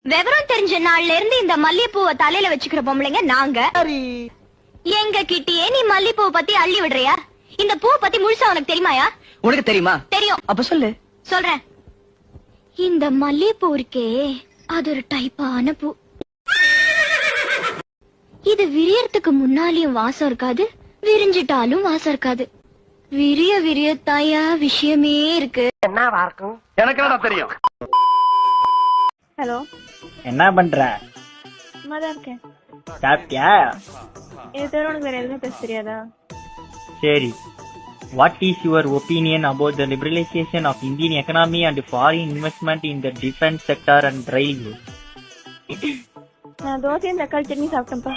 விவரம் தெரிஞ்ச நாள்ல இருந்து இந்த மல்லிகைப்பூவை தலையில வச்சுக்கிற பொம்பளைங்க நாங்க. எங்க கிட்டயே நீ மல்லிகைப்பூவை பத்தி அள்ளி விடுறியா? இந்த பூ பத்தி முழுசா உனக்கு தெரியுமாயா? உனக்கு தெரியுமா? தெரியும். அப்ப சொல்லு. சொல்றேன். இந்த மல்லிகைப்பூ இருக்கே, அது ஒரு டைப்பான பூ. இது விரியறதுக்கு முன்னாலேயும் வாசம் இருக்காது, விரிஞ்சிட்டாலும் வாசம் இருக்காது. விரிய விரிய தாயா விஷயமே இருக்கு. என்னவா இருக்கும்? எனக்கு என்ன தெரியும்? ஹலோ, என்ன பண்ற? சும்மா தான் இருக்கேன். சாப்பிட்டியா? இது தவிர உனக்கு வேற எதுவுமே பேச தெரியாதா? சரி. What is your opinion about the liberalization of Indian economy and foreign investment in the defense sector and railway? நான் தோசையும் தக்காளி சட்னி சாப்பிட்டேன்ப்பா.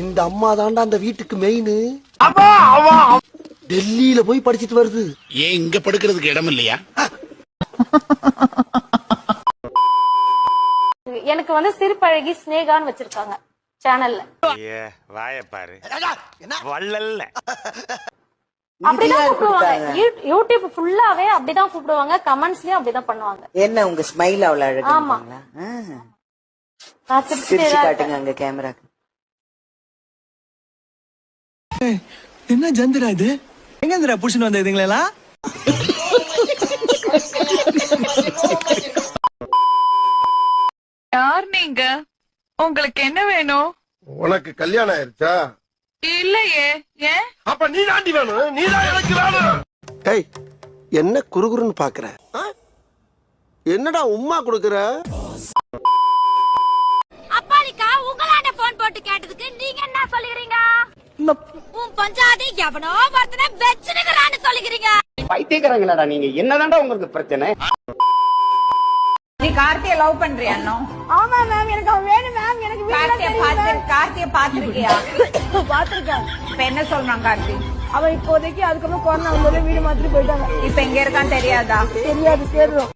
இந்த அம்மா தாண்டா அந்த வீட்டுக்கு மெயின். டெல்லியில போய் படிச்சிட்டு வருது. ஏன் இங்க படுக்கிறதுக்கு இடம் இல்லையா? எனக்கு வந்து சிறுபழகி ஸ்னேகான்னு வச்சிருக்காங்க சேனல்ல. வாயப்பாரு வள்ளல்ல அப்படிதான் கூப்பிடுவாங்க. யூடியூப் ஃபுல்லாவே அப்படிதான் கூப்பிடுவாங்க. கமெண்ட்ஸ்லயும் அப்படிதான் பண்ணுவாங்க. என்ன உங்க ஸ்மைல் அவ்வளவு அழகா? ஆமா. நான் சிரிச்சு காட்டுங்க அங்க கேமராக்கு. என்ன ஜந்திரா இது? எங்க இந்திரா புடிச்சுன்னு வந்த இதுங்களா? யார் நீங்க? உங்களுக்கு என்ன வேணும்? உனக்கு கல்யாணம் ஆயிருச்சா? இல்லையே. ஏன்? அப்ப நீ தாண்டி வேணும். நீ தான் எனக்கு வேணும். ஏய், என்ன குறுகுறுன்னு பாக்குற? என்னடா உம்மா குடுக்குற? அப்பாலிக்கா உங்களாண்ட போன் போட்டு கேட்டதுக்கு நீங்க என்ன சொல்லுறீங்க? உன் பஞ்சாதி எவனோ ஒருத்தனை வெச்சுனுங்கறான்னு சொல்லுறீங்க. பைத்தியக்காரங்களாடா நீங்க. என்னதான்டா உங்களுக்கு பிரச்சனை? நீ கார்த்தியை லவ் பண்றியா? ஆமா மேம், எனக்கு அவன் வேணும் மேம். எனக்கு கார்த்தியை பாத்திருக்கியா? பாத்துருக்கேன். இப்ப என்ன சொல்றான் கார்த்தி? அவன் இப்போதைக்கு அதுக்கப்புறம் கொரோனா வந்தோட வீடு மாத்திட்டு போயிட்டாங்க. இப்ப எங்க இருக்கான்னு தெரியாதா? தெரியாது, தேடுறோம்.